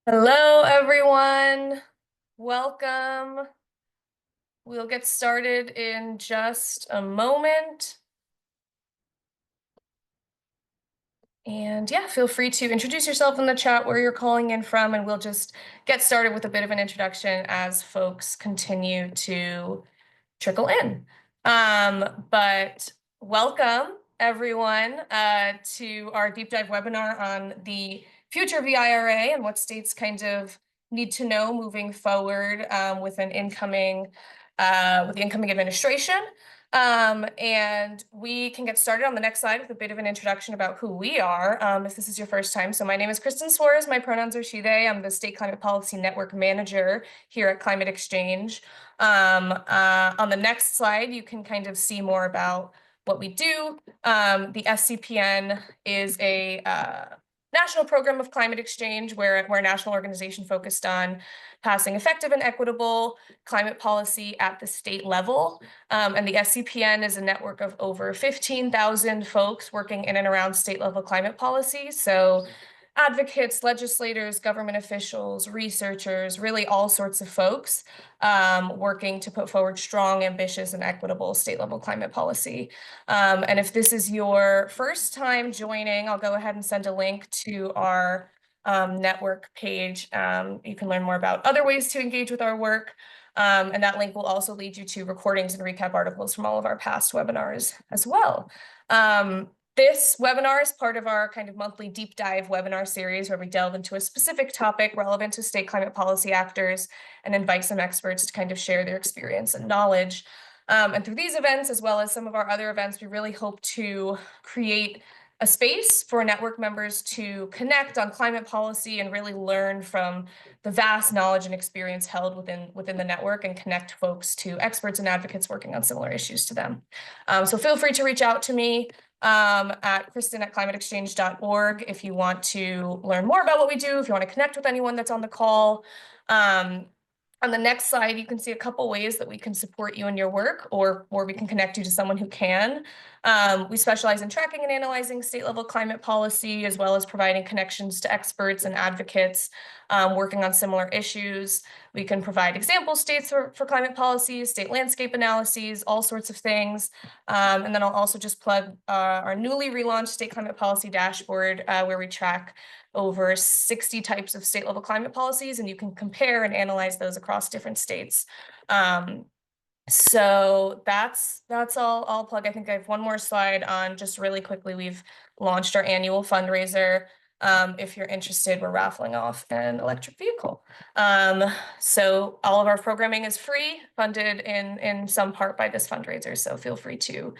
Hello, everyone. Welcome. We'll get started in just a moment. And yeah, feel free to introduce yourself in the chat where you're calling in from, and we'll just get started with a bit of an introduction as folks continue to trickle in. But welcome, everyone, to our deep dive webinar on the future of the IRA and what states kind of need to know moving forward with the incoming administration. And we can get started on the next slide with a bit of an introduction about who we are, if this is your first time. So my name is Kristen Suarez. My pronouns are she, they. I'm the State Climate Policy Network Manager here at Climate Exchange. On the next slide, you can kind of see more about what we do. The SCPN is a national program of climate exchange where we're a national organization focused on passing effective and equitable climate policy at the state level. And the SCPN is a network of over 15,000 folks working in and around state level climate policy. So advocates, legislators, government officials, researchers, really all sorts of folks working to put forward strong, ambitious, and equitable state-level climate policy. And if this is your first time joining, I'll go ahead and send a link to our network page. You can learn more about other ways to engage with our work. And that link will also lead you to recordings and recap articles from all of our past webinars as well. This webinar is part of our kind of monthly deep dive webinar series where we delve into a specific topic relevant to state climate policy actors and invite some experts to kind of share their experience and knowledge. And through these events, as well as some of our other events, we really hope to create a space for network members to connect on climate policy and really learn from the vast knowledge and experience held within the network and connect folks to experts and advocates working on similar issues to them. So feel free to reach out to me at kristen@climateexchange.org if you want to learn more about what we do, if you want to connect with anyone that's on the call. On the next slide, you can see a couple ways that we can support you in your work, or we can connect you to someone who can. We specialize in tracking and analyzing state-level climate policy, as well as providing connections to experts and advocates working on similar issues. We can provide example states for climate policies, state landscape analyses, all sorts of things. And then I'll also just plug our newly relaunched state climate policy dashboard, where we track over 60 types of state level climate policies, and you can compare and analyze those across different states. So that's all I'll plug. I think I have one more slide on just really quickly. We've launched our annual fundraiser. If you're interested, we're raffling off an electric vehicle. So all of our programming is free, funded in some part by this fundraiser. So feel free to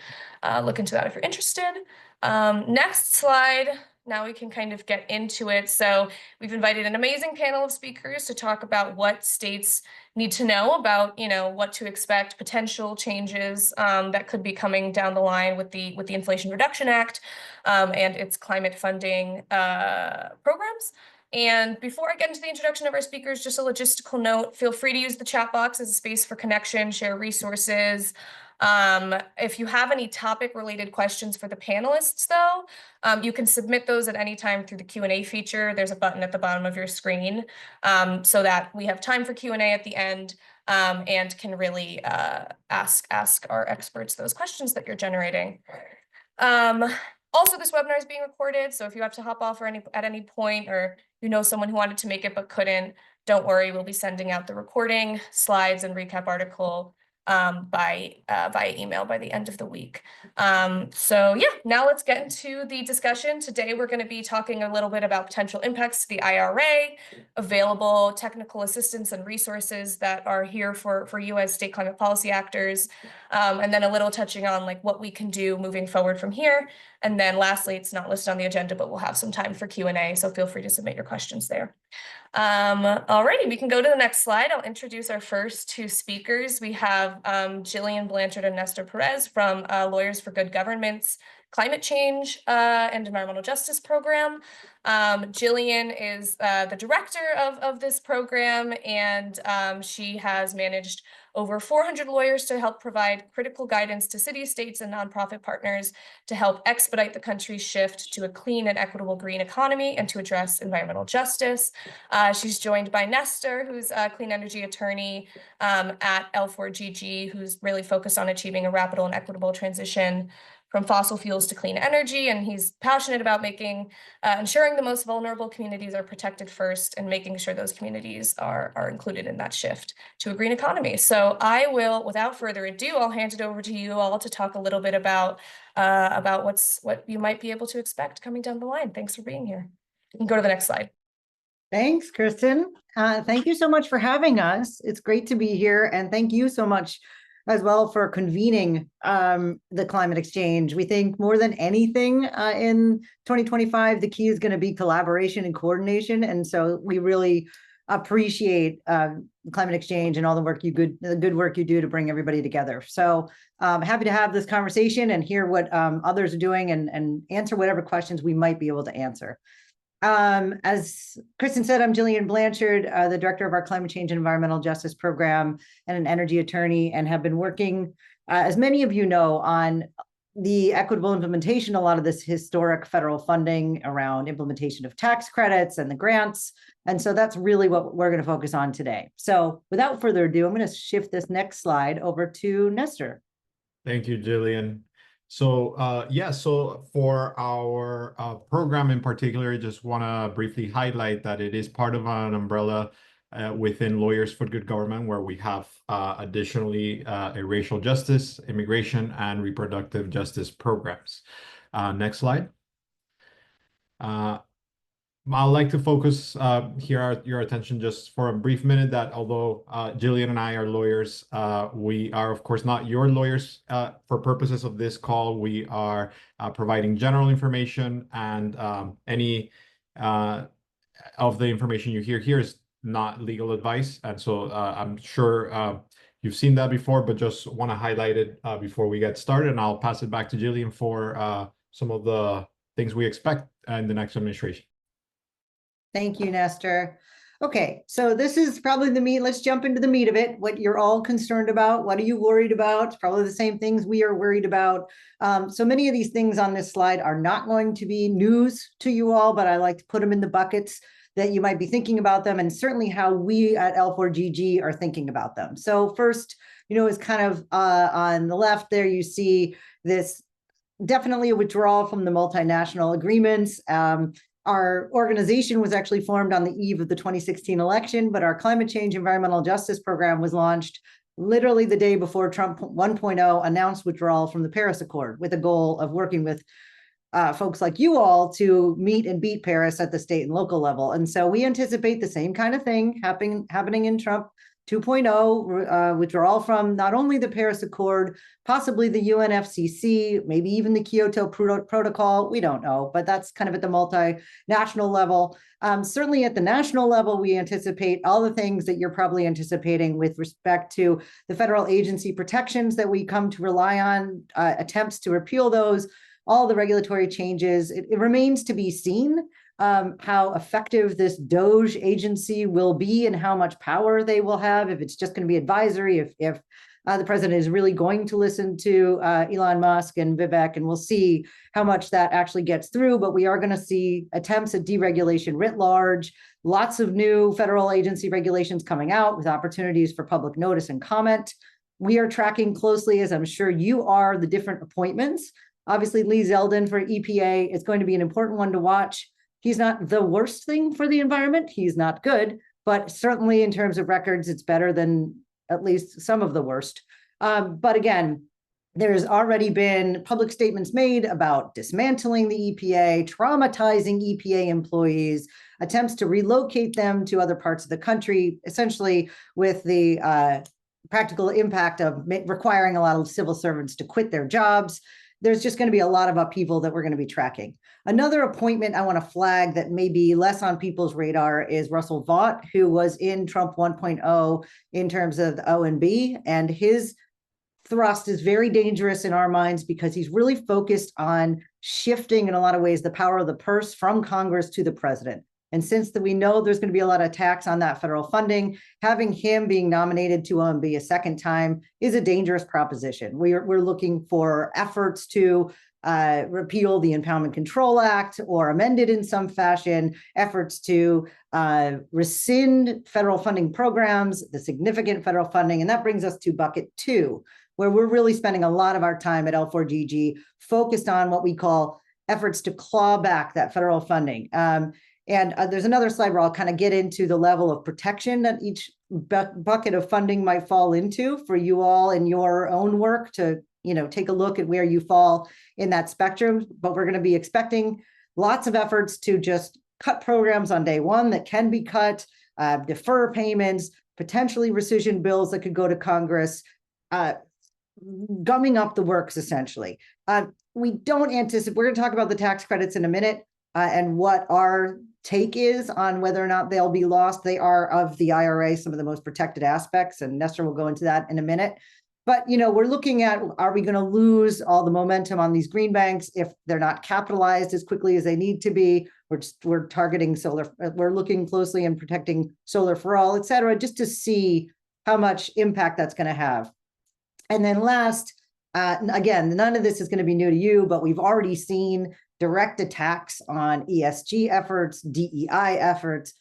look into that if you're interested. Next slide. Now we can kind of get into it. So we've invited an amazing panel of speakers to talk about what states need to know about, what to expect, potential changes that could be coming down the line with the Inflation Reduction Act and its climate funding programs. And before I get into the introduction of our speakers, just a logistical note, feel free to use the chat box as a space for connection, share resources. If you have any topic related questions for the panelists though, you can submit those at any time through the Q&A feature. There's a button at the bottom of your screen so that we have time for Q&A at the end and can really ask our experts those questions that you're generating. Also, this webinar is being recorded, so if you have to hop off at any point, or someone who wanted to make it but couldn't, don't worry, we'll be sending out the recording, slides, and recap article by email by the end of the week. So yeah, now let's get into the discussion. Today, we're going to be talking a little bit about potential impacts to the IRA, available technical assistance and resources that are here for you as state climate policy actors, and then a little touching on like what we can do moving forward from here. And then lastly, it's not listed on the agenda, but we'll have some time for Q&A, so feel free to submit your questions there. Alrighty, we can go to the next slide. I'll introduce our first two speakers. We have Jillian Blanchard and Nestor Perez from Lawyers for Good Government's climate change and environmental justice program. Jillian is the director of this program, and she has managed over 400 lawyers to help provide critical guidance to cities, states, and nonprofit partners to help expedite the country's shift to a clean and equitable green economy and to address environmental justice. She's joined by Nestor, who's a clean energy attorney at L4GG, who's really focused on achieving a rapid and equitable transition from fossil fuels to clean energy, and he's passionate about ensuring the most vulnerable communities are protected first and making sure those communities are included in that shift to a green economy. So I will, without further ado, I'll hand it over to you all to talk a little bit about what you might be able to expect coming down the line. Thanks for being here. You can go to the next slide. Thanks, Kristen. Thank you so much for having us. It's great to be here, and thank you so much as well for convening the climate exchange. We think more than anything in 2025, the key is going to be collaboration and coordination. And so we really appreciate climate exchange and all the good work you do to bring everybody together. So happy to have this conversation and hear what others are doing and answer whatever questions we might be able to answer. As Kristen said, I'm Jillian Blanchard, the director of our Climate Change and Environmental Justice Program and an energy attorney, and have been working, as many of you know, on the equitable implementation, a lot of this historic federal funding around implementation of tax credits and the grants. And so that's really what we're going to focus on today. So without further ado, I'm going to shift this next slide over to Nestor. Thank you, Jillian. So so for our program in particular, I just want to briefly highlight that it is part of an umbrella within Lawyers for Good Government, where we have additionally a racial justice, immigration, and reproductive justice programs. Next slide. I'd like to focus your attention just for a brief minute that although Jillian and I are lawyers, we are of course not your lawyers for purposes of this call. We are providing general information, and any of the information you hear here is not legal advice. And so I'm sure you've seen that before, but just want to highlight it before we get started. And I'll pass it back to Jillian for some of the things we expect in the next administration. Thank you, Nestor. Okay, so this is probably the meat. Let's jump into the meat of it. What you're all concerned about. What are you worried about? It's probably the same things we are worried about. So many of these things on this slide are not going to be news to you all, but I like to put them in the buckets that you might be thinking about them, and certainly how we at L4GG are thinking about them. So first, is kind of on the left there, you see this definitely a withdrawal from the multinational agreements. Our organization was actually formed on the eve of the 2016 election, but our climate change environmental justice program was launched literally the day before Trump 1.0 announced withdrawal from the Paris Accord, with a goal of working with folks like you all to meet and beat Paris at the state and local level. And so we anticipate the same kind of thing happening in Trump 2.0, withdrawal from not only the Paris Accord, possibly the UNFCCC, maybe even the Kyoto Protocol. We don't know, but that's kind of at the multinational level. Certainly at the national level, we anticipate all the things that you're probably anticipating with respect to the federal agency protections that we come to rely on, attempts to repeal those, all the regulatory changes. It remains to be seen how effective this DOGE agency will be and how much power they will have, if it's just going to be advisory, if the president is really going to listen to Elon Musk and Vivek, and we'll see how much that actually gets through. But we are going to see attempts at deregulation writ large, lots of new federal agency regulations coming out with opportunities for public notice and comment. We are tracking closely, as I'm sure you are, the different appointments. Obviously, Lee Zeldin for EPA is going to be an important one to watch. He's not the worst thing for the environment. He's not good, but certainly in terms of records, it's better than at least some of the worst. But again, there's already been public statements made about dismantling the EPA, traumatizing EPA employees, attempts to relocate them to other parts of the country, essentially with the practical impact of requiring a lot of civil servants to quit their jobs. There's just going to be a lot of upheaval that we're going to be tracking. Another appointment I want to flag that may be less on people's radar is Russell Vought, who was in Trump 1.0 in terms of the O&B, and his thrust is very dangerous in our minds because he's really focused on shifting in a lot of ways the power of the purse from Congress to the president. And since we know there's going to be a lot of tax on that federal funding, having him being nominated to be a second time is a dangerous proposition. We're looking for efforts to repeal the Impoundment Control Act or amend it in some fashion, efforts to rescind federal funding programs, the significant federal funding. And that brings us to bucket 2, where we're really spending a lot of our time at L4GG focused on what we call efforts to claw back that federal funding. And there's another slide where I'll kind of get into the level of protection that each bucket of funding might fall into for you all in your own work to, take a look at where you fall in that spectrum. But we're going to be expecting lots of efforts to just cut programs on day one that can be cut, defer payments, potentially rescission bills that could go to Congress, gumming up the works, essentially. We don't anticipate, we're going to talk about the tax credits in a minute and what our take is on whether or not they'll be lost. They are, of the IRA, some of the most protected aspects, and Nestor will go into that in a minute. But, we're looking at, are we going to lose all the momentum on these green banks if they're not capitalized as quickly as they need to be? We're targeting solar, we're looking closely and protecting solar for all, et cetera, just to see how much impact that's going to have. And then last, again, none of this is going to be new to you, but we've already seen direct attacks on ESG efforts, DEI efforts,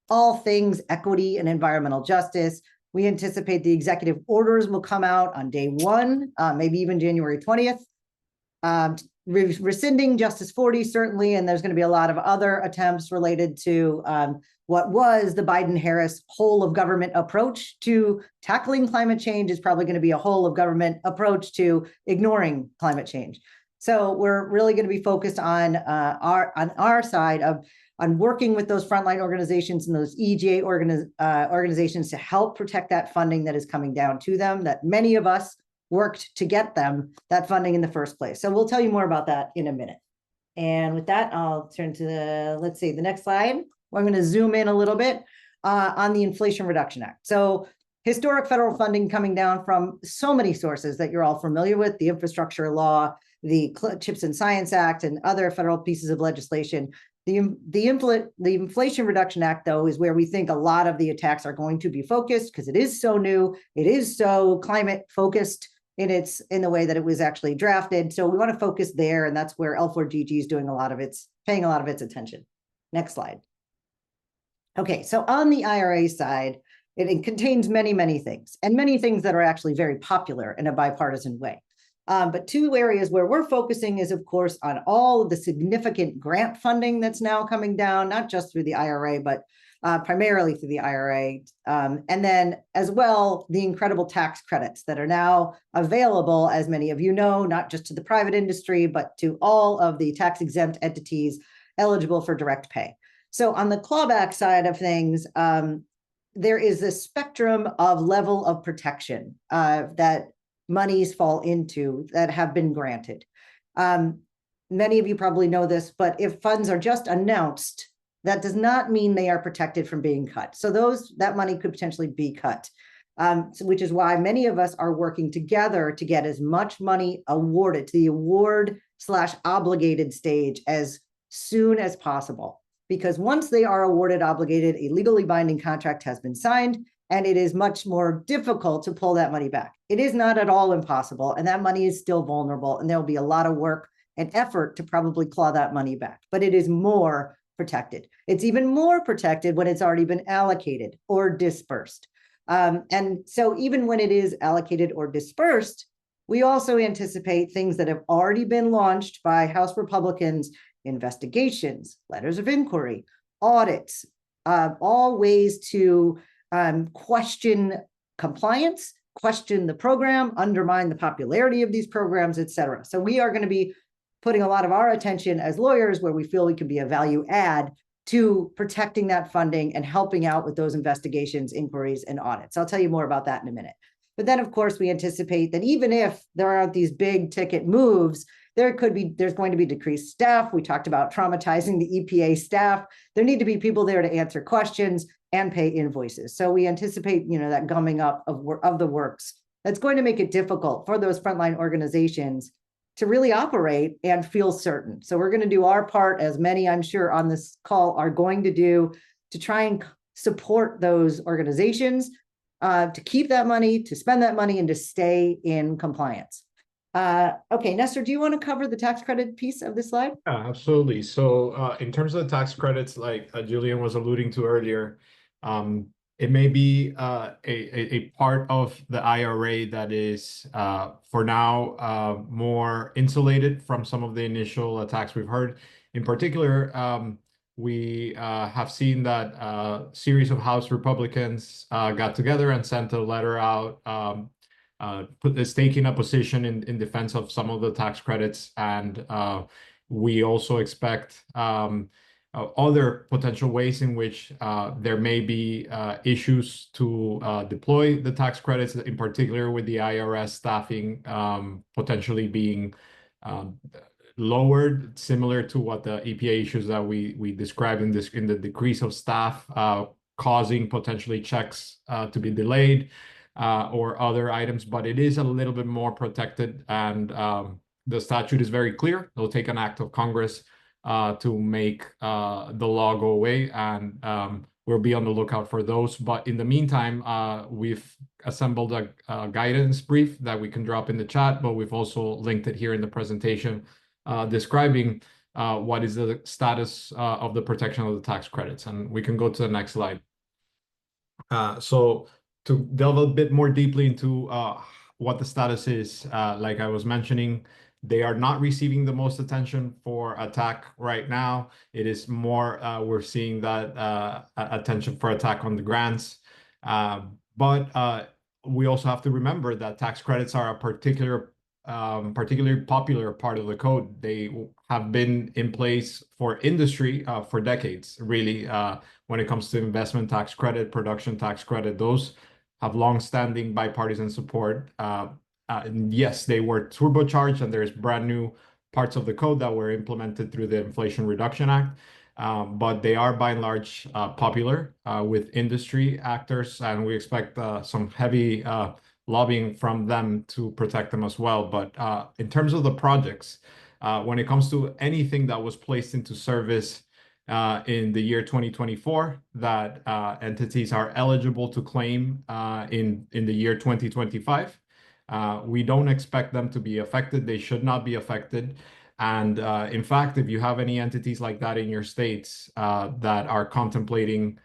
all things equity and environmental justice. We anticipate the executive orders will come out on day one, maybe even January 20th. Rescinding Justice 40, certainly, and there's going to be a lot of other attempts related to what was the Biden-Harris whole of government approach to tackling climate change is probably going to be a whole of government approach to ignoring climate change. So we're really going to be focused on our side on working with those frontline organizations and those EGA organizations to help protect that funding that is coming down to them, that many of us worked to get them that funding in the first place. So we'll tell you more about that in a minute. And with that, I'll turn to the next slide. I'm going to zoom in a little bit on the Inflation Reduction Act. So historic federal funding coming down from so many sources that you're all familiar with, the infrastructure law, the CHIPS and Science Act, and other federal pieces of legislation. The Inflation Reduction Act, though, is where we think a lot of the attacks are going to be focused because it is so new, it is so climate focused in the way that it was actually drafted. So we want to focus there, and that's where L4GG is doing paying a lot of its attention. Next slide. Okay, so on the IRA side, it contains many, many things, and many things that are actually very popular in a bipartisan way. But two areas where we're focusing is, of course, on all of the significant grant funding that's now coming down, not just through the IRA, but primarily through the IRA. And then as well, the incredible tax credits that are now available, as many of you know, not just to the private industry, but to all of the tax exempt entities eligible for direct pay. So on the clawback side of things, there is a spectrum of level of protection that monies fall into that have been granted. Many of you probably know this, but if funds are just announced, that does not mean they are protected from being cut. So that money could potentially be cut, which is why many of us are working together to get as much money awarded to the award/obligated stage as soon as possible. Because once they are awarded obligated, a legally binding contract has been signed, and it is much more difficult to pull that money back. It is not at all impossible, and that money is still vulnerable, and there'll be a lot of work and effort to probably claw that money back, but it is more protected. It's even more protected when it's already been allocated or dispersed. And so even when it is allocated or dispersed, we also anticipate things that have already been launched by House Republicans, investigations, letters of inquiry, audits, all ways to question compliance, question the program, undermine the popularity of these programs, et cetera. So we are going to be putting a lot of our attention as lawyers where we feel we can be a value add to protecting that funding and helping out with those investigations, inquiries, and audits. I'll tell you more about that in a minute. But then, of course, we anticipate that even if there aren't these big ticket moves, there's going to be decreased staff. We talked about traumatizing the EPA staff. There need to be people there to answer questions and pay invoices. So we anticipate, that gumming up of the works that's going to make it difficult for those frontline organizations to really operate and feel certain. So we're going to do our part, as many I'm sure on this call are going to do, to try and support those organizations, to keep that money, to spend that money, and to stay in compliance. Okay, Nestor, do you want to cover the tax credit piece of this slide? Yeah, absolutely. So in terms of the tax credits, like Jillian was alluding to earlier, it may be a part of the IRA that is for now more insulated from some of the initial attacks we've heard. In particular, we have seen that a series of House Republicans got together and sent a letter out taking a position in defense of some of the tax credits, and we also expect other potential ways in which there may be issues to deploy the tax credits, in particular with the IRS staffing potentially being lowered, similar to what the EPA issues that we described in the decrease of staff causing potentially checks to be delayed. Or other items, but it is a little bit more protected, and the statute is very clear. It'll take an act of Congress to make the law go away, and we'll be on the lookout for those. But in the meantime, we've assembled a guidance brief that we can drop in the chat, but we've also linked it here in the presentation describing what is the status of the protection of the tax credits. And we can go to the next slide. So to delve a bit more deeply into what the status is, like I was mentioning, they are not receiving the most attention for attack right now. It is more, we're seeing that attention for attack on the grants. But we also have to remember that tax credits are a particularly popular part of the code. They have been in place for industry for decades, really, when it comes to investment tax credit, production tax credit. Those have long-standing bipartisan support. And yes, they were turbocharged, and there's brand new parts of the code that were implemented through the Inflation Reduction Act. But they are by and large popular with industry actors, and we expect some heavy lobbying from them to protect them as well. But in terms of the projects, when it comes to anything that was placed into service in the year 2024, that entities are eligible to claim in the year 2025. We don't expect them to be affected. They should not be affected. And in fact, if you have any entities like that in your states that are contemplating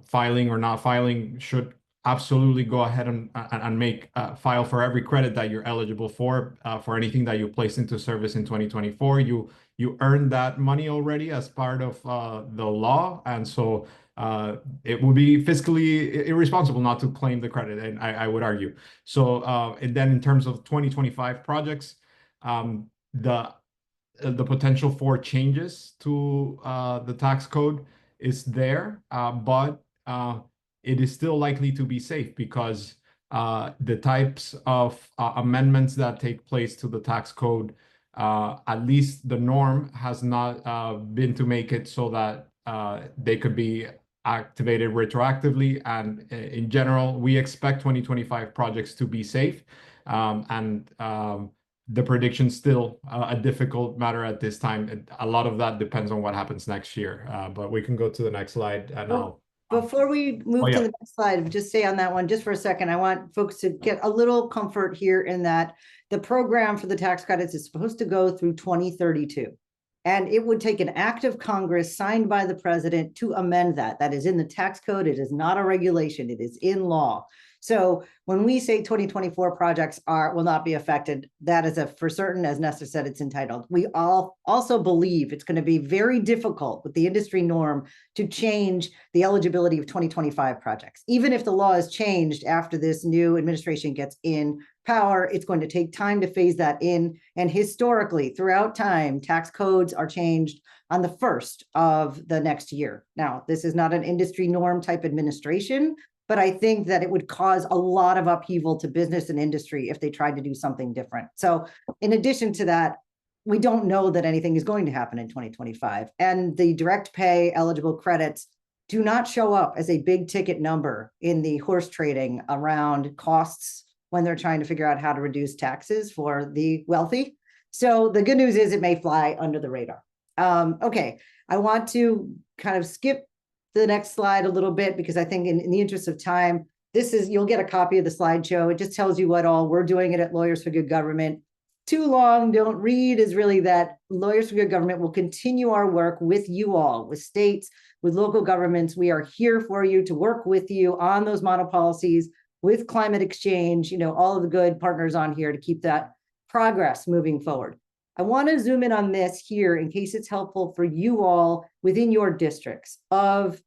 filing or not filing, should absolutely go ahead and make file for every credit that you're eligible for anything that you placed into service in 2024. You earned that money already as part of the law, and so it would be fiscally irresponsible not to claim the credit, and I would argue. So and then in terms of 2025 projects, the potential for changes to the tax code is there, but it is still likely to be safe because the types of amendments that take place to the tax code, at least the norm has not been to make it so that they could be activated retroactively. And in general, we expect 2025 projects to be safe. And the prediction's still a difficult matter at this time. A lot of that depends on what happens next year. But we can go to the next slide, and Before we move to the next slide, just stay on that one just for a second. I want folks to get a little comfort here in that the program for the tax credits is supposed to go through 2032. And it would take an act of Congress signed by the president to amend that. That is in the tax code. It is not a regulation. It is in law. So when we say 2024 projects will not be affected, that is for certain. As Nestor said, it's entitled. We all also believe it's going to be very difficult with the industry norm to change the eligibility of 2025 projects. Even if the law is changed after this new administration gets in power, it's going to take time to phase that in. And historically, throughout time, tax codes are changed on the first of the next year. Now, this is not an industry norm type administration, but I think that it would cause a lot of upheaval to business and industry if they tried to do something different. So in addition to that, we don't know that anything is going to happen in 2025. And the direct pay eligible credits do not show up as a big ticket number in the horse trading around costs when they're trying to figure out how to reduce taxes for the wealthy. So the good news is it may fly under the radar. Okay, I want to kind of skip the next slide a little bit because I think in the interest of time, you'll get a copy of the slideshow. It just tells you what all we're doing it at Lawyers for Good Government. Too long, don't read, is really that Lawyers for Good Government will continue our work with you all, with states, with local governments. We are here for you to work with you on those model policies, with climate exchange, all of the good partners on here to keep that progress moving forward. I want to zoom in on this here in case it's helpful for you all within your districts of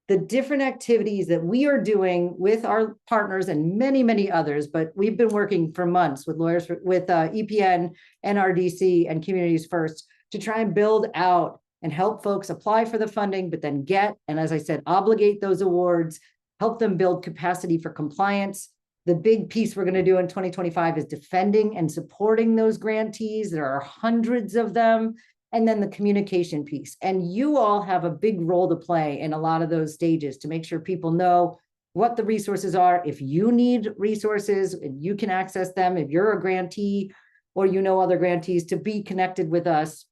the different activities that we are doing with our partners and many, many others, but we've been working for months with EPN, NRDC, and Communities First to try and build out and help folks apply for the funding, but then get, and as I said, obligate those awards, help them build capacity for compliance. The big piece we're going to do in 2025 is defending and supporting those grantees. There are hundreds of them. And then the communication piece. And you all have a big role to play in a lot of those stages to make sure people know what the resources are. If you need resources, you can access them. If you're a grantee or other grantees, to be connected with us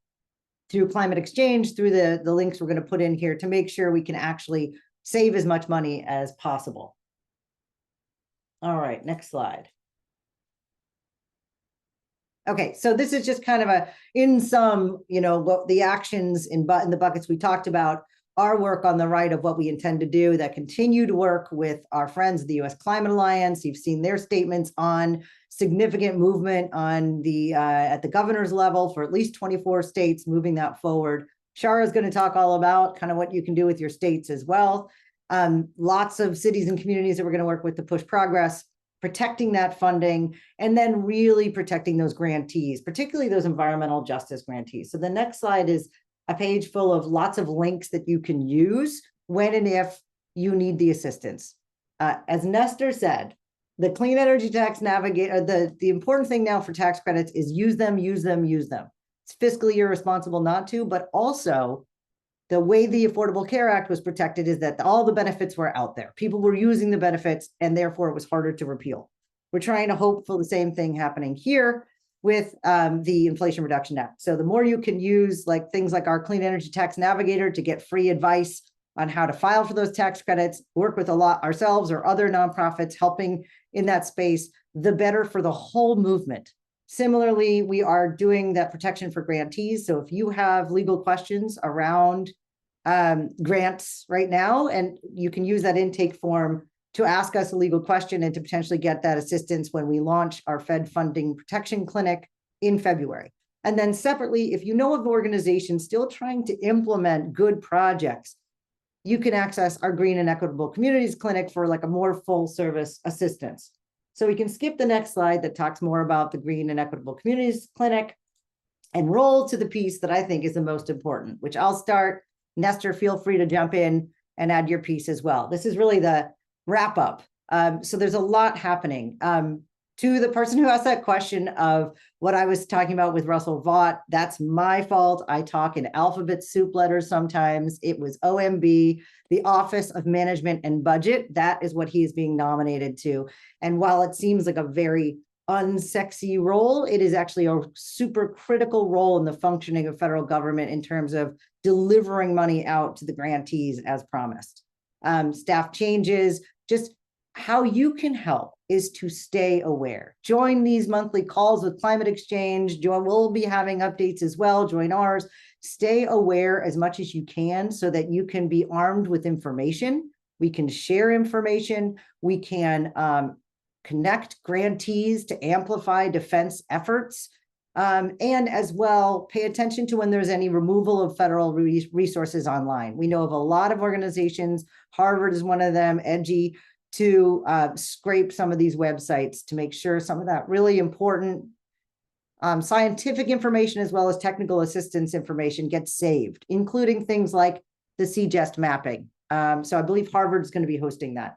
through climate exchange, through the links we're going to put in here to make sure we can actually save as much money as possible. All right, next slide. Okay, so this is just kind of in sum, what the actions in the buckets we talked about, our work on the right of what we intend to do, that continued work with our friends, the U.S. Climate Alliance. You've seen their statements on significant movement on at the governor's level for at least 24 states, moving that forward. Shara is going to talk all about kind of what you can do with your states as well. Lots of cities and communities that we're going to work with to push progress, protecting that funding, and then really protecting those grantees, particularly those environmental justice grantees. So the next slide is a page full of lots of links that you can use when and if you need the assistance. As Nestor said, the Clean Energy Tax Navigator, the important thing now for tax credits is use them, use them, use them. It's fiscally irresponsible not to, but also the way the Affordable Care Act was protected is that all the benefits were out there. People were using the benefits, and therefore it was harder to repeal. We're trying to hope for the same thing happening here with the Inflation Reduction Act. So the more you can use things like our Clean Energy Tax Navigator to get free advice on how to file for those tax credits, work with a lot ourselves or other nonprofits helping in that space, the better for the whole movement. Similarly, we are doing that protection for grantees. So if you have legal questions around grants right now, and you can use that intake form to ask us a legal question and to potentially get that assistance when we launch our Fed Funding Protection Clinic in February. And then separately, if you know of organizations still trying to implement good projects, you can access our Green and Equitable Communities Clinic for a more full service assistance. So we can skip the next slide that talks more about the Green and Equitable Communities Clinic and roll to the piece that I think is the most important, which I'll start. Nestor, feel free to jump in and add your piece as well. This is really the wrap up. So there's a lot happening. To the person who asked that question of what I was talking about with Russell Vought, that's my fault. I talk in alphabet soup letters sometimes. It was OMB, the Office of Management and Budget. That is what he is being nominated to. And while it seems like a very unsexy role, it is actually a super critical role in the functioning of federal government in terms of delivering money out to the grantees as promised. Staff changes, just how you can help is to stay aware. Join these monthly calls with Climate Exchange. We'll be having updates as well. Join ours. Stay aware as much as you can so that you can be armed with information. We can share information. We can connect grantees to amplify defense efforts. And as well, pay attention to when there's any removal of federal resources online. We know of a lot of organizations, Harvard is one of them, EDGI, to scrape some of these websites to make sure some of that really important scientific information as well as technical assistance information gets saved, including things like the CGEST mapping. So I believe Harvard is going to be hosting that.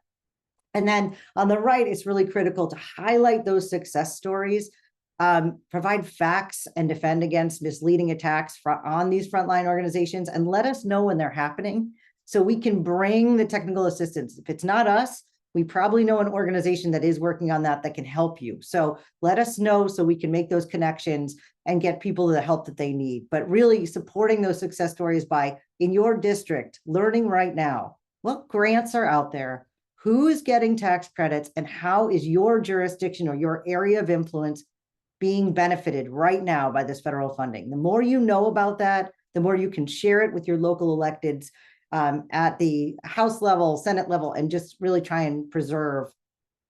And then on the right, it's really critical to highlight those success stories, provide facts and defend against misleading attacks on these frontline organizations, and let us know when they're happening so we can bring the technical assistance. If it's not us, We probably know an organization that is working on that can help you. So let us know so we can make those connections and get people the help that they need. But really supporting those success stories by, in your district, learning right now what grants are out there, who is getting tax credits, and how is your jurisdiction or your area of influence being benefited right now by this federal funding. The more you know about that, the more you can share it with your local electeds at the House level, Senate level, and just really try and preserve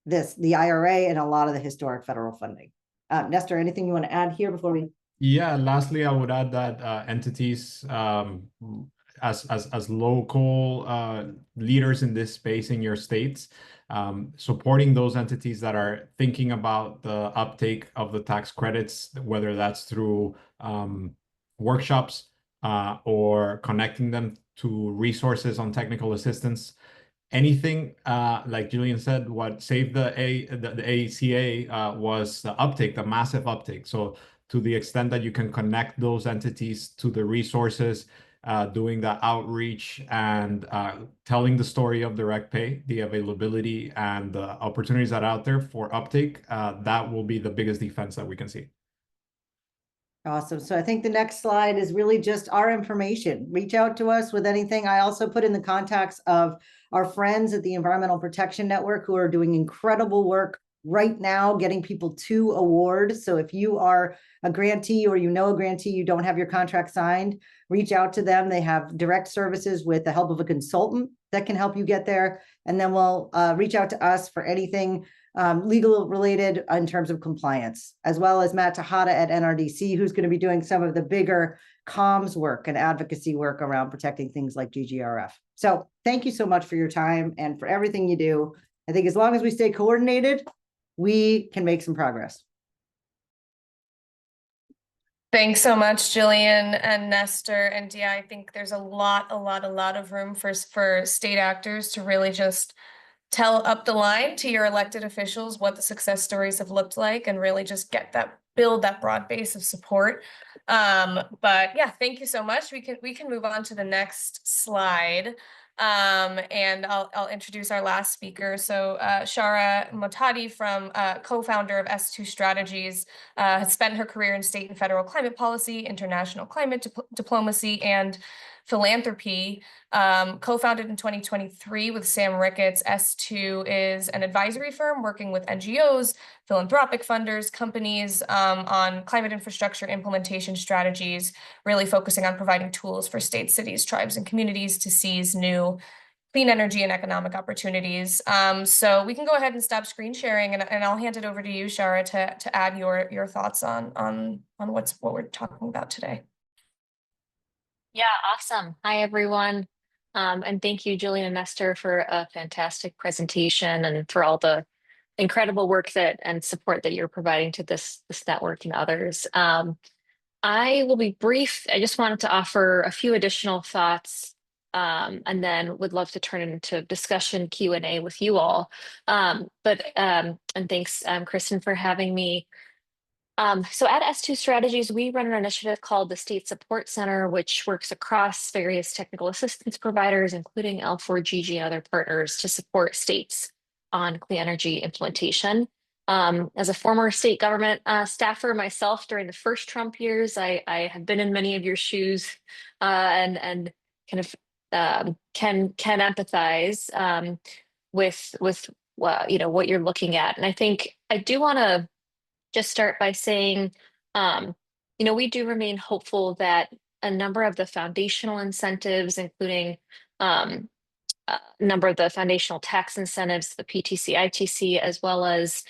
the IRA and a lot of the historic federal funding. Nestor, anything you want to add here before we? Yeah, lastly, I would add that entities as local leaders in this space in your states, supporting those entities that are thinking about the uptake of the tax credits, whether that's through workshops or connecting them to resources on technical assistance. Anything like Jillian said, what saved the ACA was the uptake, the massive uptake. So to the extent that you can connect those entities to the resources, doing the outreach and telling the story of direct pay, the availability and the opportunities that are out there for uptake, that will be the biggest defense that we can see. Awesome. So I think the next slide is really just our information. Reach out to us with anything. I also put in the contacts of our friends at the Environmental Protection Network who are doing incredible work right now, getting people to award. So if you are a grantee or you know a grantee, you don't have your contract signed, reach out to them. They have direct services with the help of a consultant that can help you get there. And then we'll reach out to us for anything legal related in terms of compliance, as well as Matt Tejada at NRDC, who's going to be doing some of the bigger comms work and advocacy work around protecting things like GGRF. So thank you so much for your time and for everything you do. I think as long as we stay coordinated, we can make some progress. Thanks so much, Jillian and Nestor. And yeah, I think there's a lot of room for state actors to really just tell up the line to your elected officials what the success stories have looked like and really just build that broad base of support. But yeah, thank you so much. We can move on to the next slide. And I'll introduce our last speaker. So Shara Mohtadi, from co-founder of S2 Strategies, has spent her career in state and federal climate policy, international climate diplomacy, and philanthropy. Co-founded in 2023 with Sam Ricketts, S2 is an advisory firm working with NGOs, philanthropic funders, companies on climate infrastructure implementation strategies, really focusing on providing tools for states, cities, tribes, and communities to seize new clean energy and economic opportunities. So we can go ahead and stop screen sharing, and I'll hand it over to you, Shara, to add your thoughts on what we're talking about today. Yeah, awesome. Hi, everyone. And thank you, Jillian and Nestor, for a fantastic presentation and for all the incredible work and support that you're providing to this network and others. I will be brief. I just wanted to offer a few additional thoughts, and then would love to turn it into discussion Q&A with you all. And thanks, Kristen, for having me. So at S2 Strategies, we run an initiative called the State Support Center, which works across various technical assistance providers, including L4GG and other partners, to support states on clean energy implementation. As a former state government staffer myself during the first Trump years, I have been in many of your shoes and kind of can empathize with what you're looking at. And I think I do want to just start by saying, we do remain hopeful that a number of the foundational incentives, including a number of the foundational tax incentives, the PTC, ITC, as well as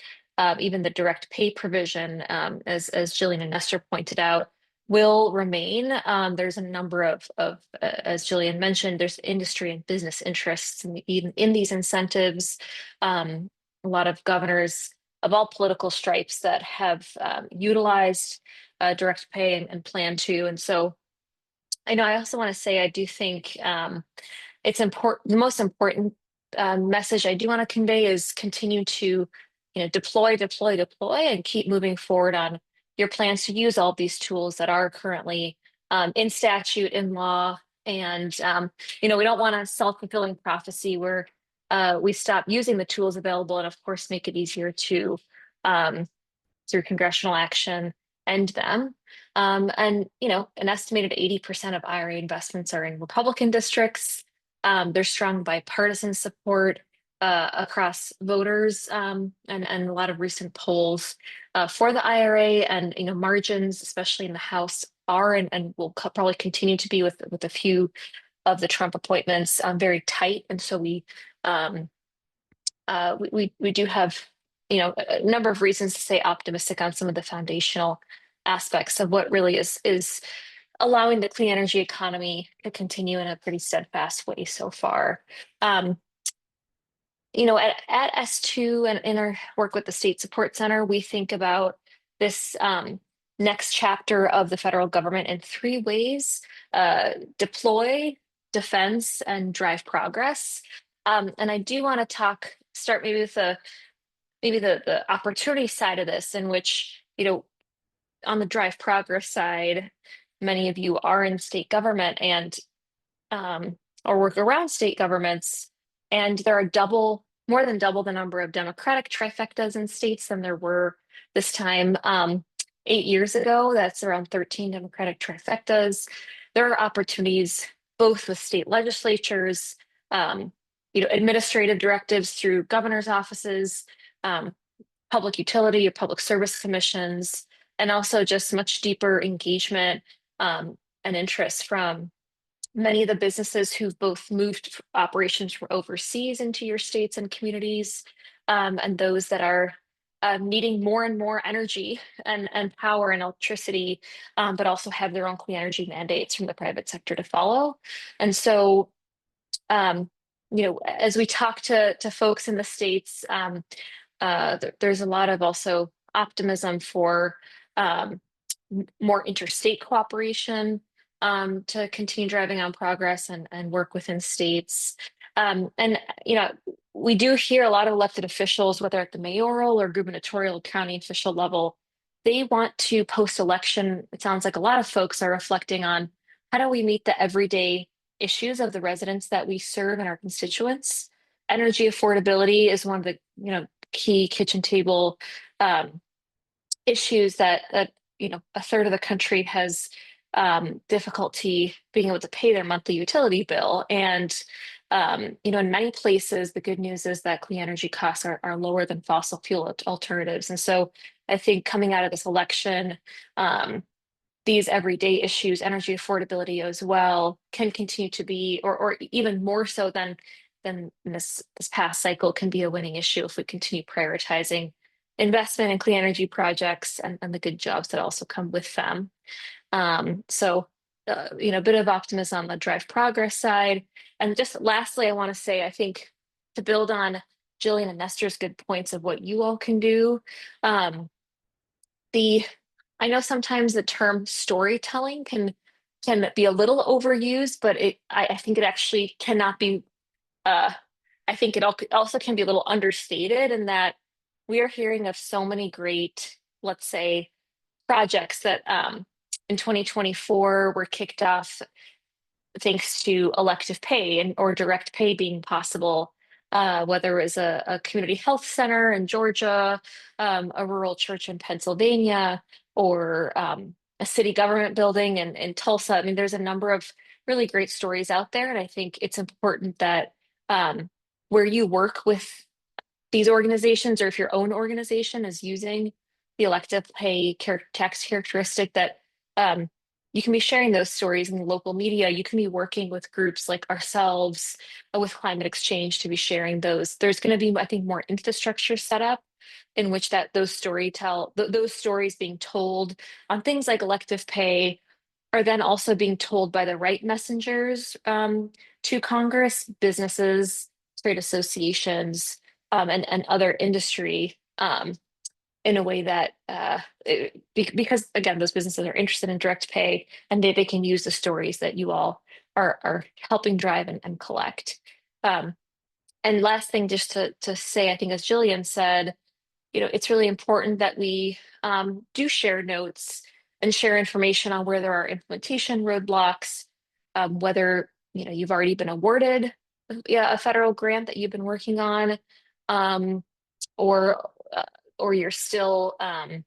even the direct pay provision, as Jillian and Nestor pointed out, will remain. There's a number of as Jillian mentioned, there's industry and business interests in these incentives. A lot of governors of all political stripes that have utilized direct pay and plan to. And so I also want to say, I do think it's important. The most important message I do want to convey is continue to deploy, and keep moving forward on your plans to use all these tools that are currently in statute, in law. And we don't want a self-fulfilling prophecy where we stop using the tools available and of course make it easier to through congressional action end them. And an estimated 80% of IRA investments are in Republican districts. There's strong bipartisan support across voters, and a lot of recent polls for the IRA, and margins, especially in the House, are and will probably continue to be with a few of the Trump appointments very tight. And so we do have a number of reasons to stay optimistic on some of the foundational aspects of what really is allowing the clean energy economy to continue in a pretty steadfast way so far. At S2 and in our work with the State Support Center, we think about this next chapter of the federal government in three ways: deploy, defense, and drive progress. And I do want to start maybe with the opportunity side of this, in which, on the drive progress side, many of you are in state government and or work around state governments, and there are more than double the number of Democratic trifectas in states than there were this time 8 years ago. That's around 13 Democratic trifectas. There are opportunities both with state legislatures, administrative directives through governor's offices, public utility or public service commissions, and also just much deeper engagement and interest from many of the businesses who've both moved operations from overseas into your states and communities, and those that are needing more and more energy and power and electricity, but also have their own clean energy mandates from the private sector to follow. And so, as we talk to folks in the states, there's a lot of also optimism for more interstate cooperation to continue driving on progress and work within states. And we do hear a lot of elected officials, whether at the mayoral or gubernatorial county official level, they want to post-election. It sounds like a lot of folks are reflecting on, how do we meet the everyday issues of the residents that we serve and our constituents? Energy affordability is one of the key kitchen table issues that a third of the country has difficulty being able to pay their monthly utility bill. And in many places, the good news is that clean energy costs are lower than fossil fuel alternatives. And so I think coming out of this election, these everyday issues, energy affordability as well, can continue to be, or even more so than this past cycle, can be a winning issue if we continue prioritizing investment in clean energy projects and the good jobs that also come with them. So a bit of optimism on the drive progress side. And just lastly, I want to say, I think, to build on Jillian and Nestor's good points of what you all can do, I know sometimes the term storytelling can be a little overused, but I think it actually cannot be. I think it also can be a little understated, in that we are hearing of so many great, let's say, projects that in 2024 were kicked off thanks to elective pay or direct pay being possible, whether it was a community health center in Georgia, a rural church in Pennsylvania, or a city government building in Tulsa. I mean, there's a number of really great stories out there, and I think it's important that where you work with these organizations, or if your own organization is using the elective pay tax characteristic, that you can be sharing those stories in the local media. You can be working with groups like ourselves, with Climate Exchange, to be sharing those. There's going to be, I think, more infrastructure set up in which those stories being told on things like elective pay are then also being told by the right messengers to Congress, businesses, trade associations, and other industry, in a way that, because again, those businesses are interested in direct pay, and they can use the stories that you all are helping drive and collect. And last thing, just to say, I think, as Jillian said, it's really important that we do share notes and share information on where there are implementation roadblocks, whether you've already been awarded a federal grant that you've been working on, or you're still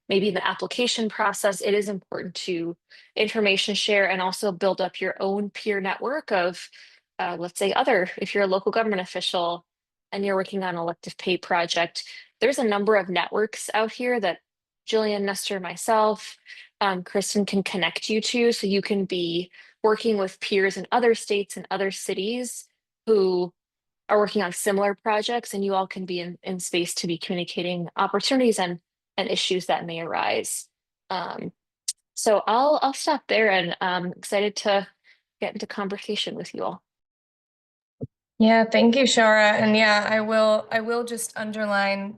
maybe in the application process, it is important to information share and also build up your own peer network of, let's say, if you're a local government official and you're working on an elective pay project, there's a number of networks out here that Jillian, Nestor, myself, Kristen can connect you to, so you can be working with peers in other states and other cities who are working on similar projects, and you all can be in space to be communicating opportunities and issues that may arise. So I'll stop there, and I'm excited to get into conversation with you all. Yeah, thank you, Shara. And yeah, I will just underline,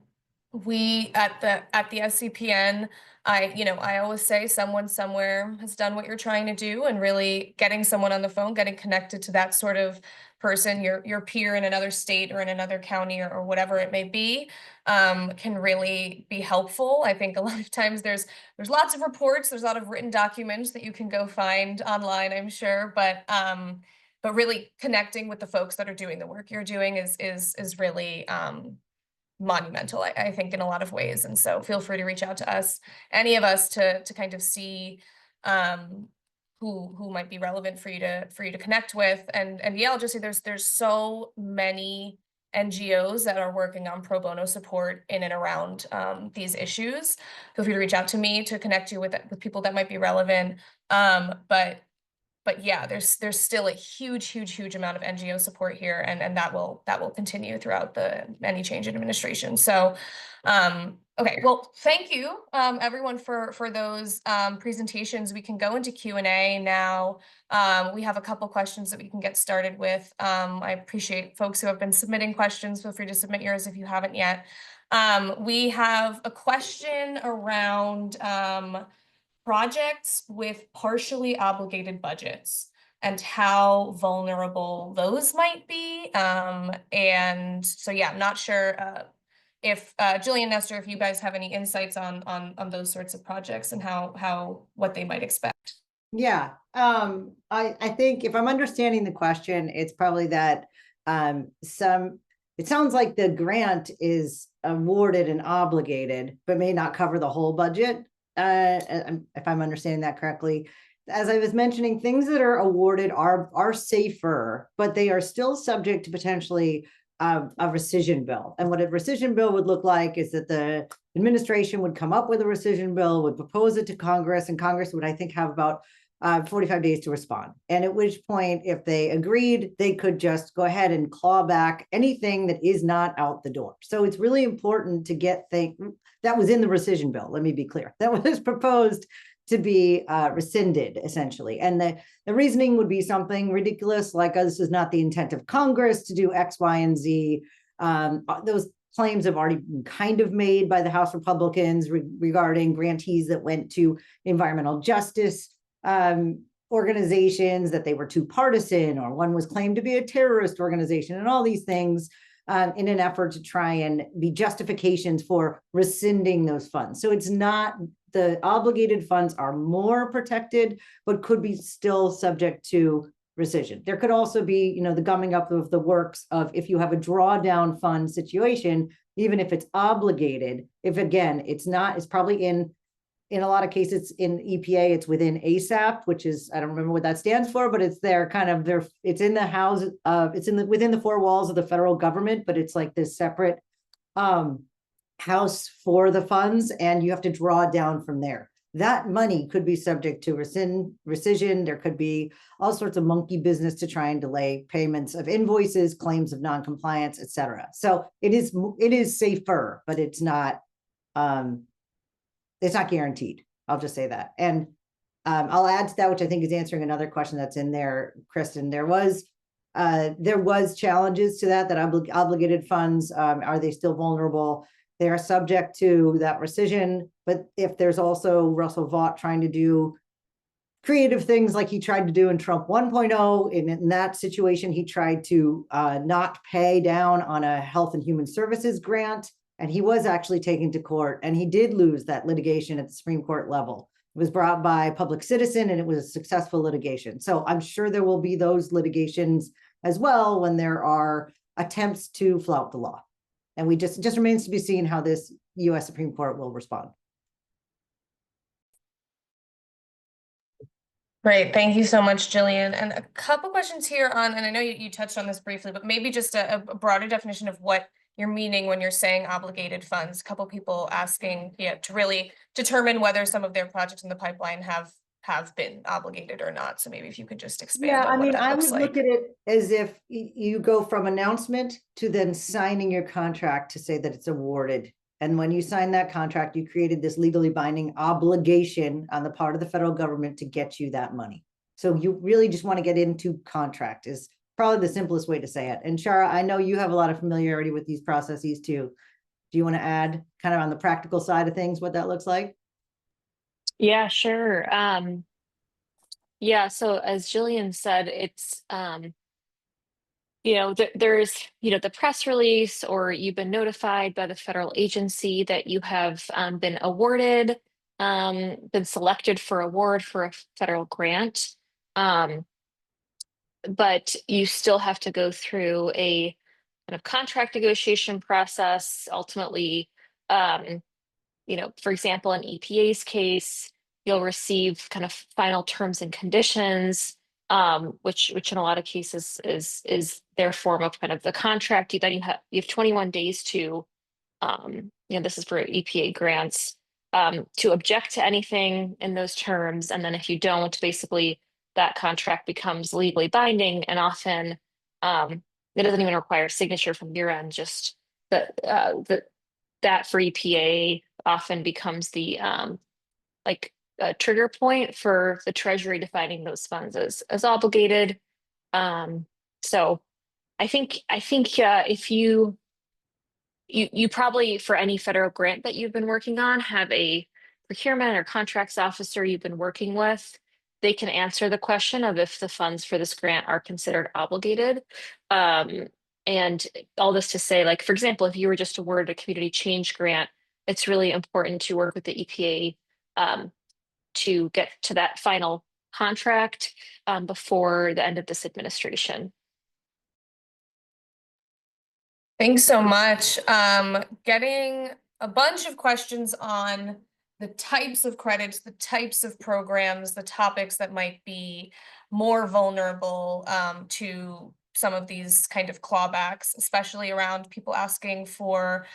we at the SCPN, I always say someone somewhere has done what you're trying to do, and really getting someone on the phone, getting connected to that sort of person, your peer in another state or in another county or whatever it may be, can really be helpful. I think a lot of times there's lots of reports, there's a lot of written documents that you can go find online, I'm sure, but really connecting with the folks that are doing the work you're doing is really monumental, I think, in a lot of ways. And so feel free to reach out to us, any of us, to kind of see who might be relevant for you to connect with. And yeah, I'll just say there's so many NGOs that are working on pro bono support in and around these issues. Feel free to reach out to me to connect you with people that might be relevant. But yeah, there's still a huge amount of NGO support here, and that will continue throughout any change in administration. So, okay, well, thank you, everyone, for those presentations. We can go into Q&A now. We have a couple questions that we can get started with. I appreciate folks who have been submitting questions. Feel free to submit yours if you haven't yet. We have a question around projects with partially obligated budgets and how vulnerable those might be. And so, yeah, I'm not sure if Jillian, Nestor, if you guys have any insights on those sorts of projects and what they might expect. Yeah, I think if I'm understanding the question, it's probably that it sounds like the grant is awarded and obligated, but may not cover the whole budget. If I'm understanding that correctly. As I was mentioning, things that are awarded are safer, but they are still subject to potentially a rescission bill. And what a rescission bill would look like is that the administration would come up with a rescission bill, would propose it to Congress, and Congress would, I think, have about 45 days to respond. And at which point, if they agreed, they could just go ahead and claw back anything that is not out the door. So it's really important to get things that was in the rescission bill. Let me be clear. That was proposed to be rescinded, essentially. And the reasoning would be something ridiculous, like, oh, this is not the intent of Congress to do X, Y, and Z. Those claims have already been kind of made by the House Republicans regarding grantees that went to environmental justice organizations, that they were too partisan, or one was claimed to be a terrorist organization, and all these things in an effort to try and be justifications for rescinding those funds. So it's not, the obligated funds are more protected, but could be still subject to rescission. There could also be, the gumming up of the works of, if you have a drawdown fund situation, even if it's obligated, if again, it's probably in a lot of cases in EPA, it's within ASAP, which is, I don't remember what that stands for, but it's it's in the house, within the four walls of the federal government, but it's like this separate house for the funds, and you have to draw down from there. That money could be subject to rescission. There could be all sorts of monkey business to try and delay payments of invoices, claims of noncompliance, et cetera. So it is safer, but it's not guaranteed. I'll just say that. And I'll add to that, which I think is answering another question that's in there, Kristen. There was challenges to that obligated funds, are they still vulnerable? They are subject to that rescission. But if there's also Russell Vought trying to do creative things like he tried to do in Trump 1.0, in that situation, he tried to not pay down on a Health and Human Services grant. And he was actually taken to court, and he did lose that litigation at the Supreme Court level. It was brought by Public Citizen, and it was a successful litigation. So I'm sure there will be those litigations as well when there are attempts to flout the law. And it just remains to be seen how this US Supreme Court will respond. Great. Thank you so much, Jillian. And a couple questions here on, and I know you touched on this briefly, but maybe just a broader definition of what you're meaning when you're saying obligated funds. A couple people asking, to really determine whether some of their projects in the pipeline have been obligated or not. So maybe if you could just expand on what that I looks would like. look at it as if you go from announcement to then signing your contract to say that it's awarded. And when you sign that contract, you created this legally binding obligation on the part of the federal government to get you that money. So you really just want to get into contract is probably the simplest way to say it. And Shara, I know you have a lot of familiarity with these processes too. Do you want to add kind of on the practical side of things, what that looks like? Yeah, sure. Yeah, so as Jillian said, it's there's the press release, or you've been notified by the federal agency that you have been awarded, been selected for award for a federal grant, but you still have to go through a kind of contract negotiation process. Ultimately, for example, in EPA's case, you'll receive kind of final terms and conditions, which in a lot of cases is their form of kind of the contract. Then you have 21 days to, this is for EPA grants, to object to anything in those terms. And then if you don't, basically that contract becomes legally binding, and often it doesn't even require a signature from your end, just that for EPA often becomes the a trigger point for the Treasury defining those funds as obligated. So I think if you probably, for any federal grant that you've been working on, have a procurement or contracts officer you've been working with. They can answer the question of if the funds for this grant are considered obligated. And all this to say, like, for example, if you were just awarded a community change grant, it's really important to work with the EPA to get to that final contract before the end of this administration. Thanks so much. Getting a bunch of questions on the types of credits, the types of programs, the topics that might be more vulnerable to some of these kind of clawbacks, especially around people asking for